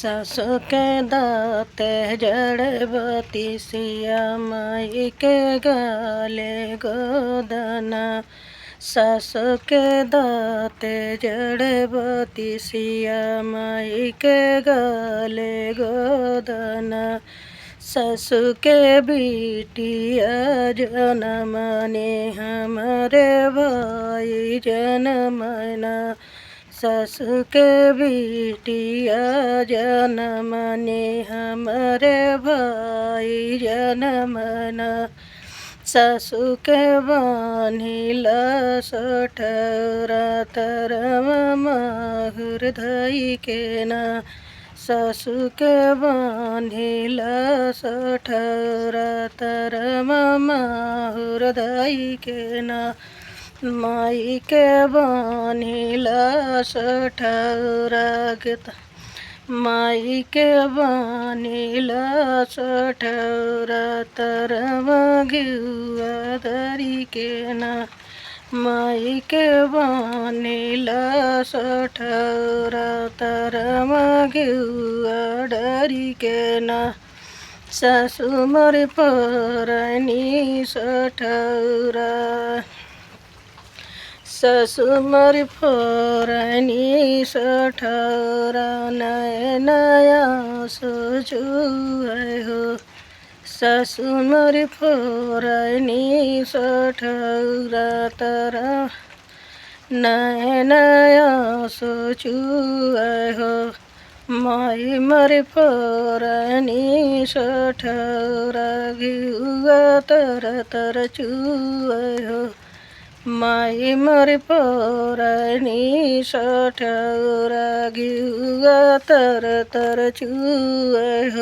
सासु के दाते जड़बती सिया माई के गाले गोदना। सासु के दाते जड़बती सिया माई के गाले गोदना। सासु के बिटिया जनमने हमारे भाई जनमना। सासु के बिटिया जनमने हमारे भाई जनमना। सासु के बान्हिला सठौरा तरवा हृदय के ना। सासु के बान्हिला सठौरा तरवा हृदय के ना। माई के बान्हिला सठौरा माई के बान्हिला सठौरा तरवा घिउवा धरी के ना। माई के बान्हिला सठौरा तरवा घिउवा धरी के ना। सासु मोर परनी सठौरा। सासु मोर परनी सठौरा नया नया सोचुए हो। सासु मोर परनी सठौरा तरा नया नया सोचुए हो। माई मोर परनी सठौरा घिउवा तर तर चुए हो। माई मोर परनी सठौरा घिउवा तर तर चुए हो।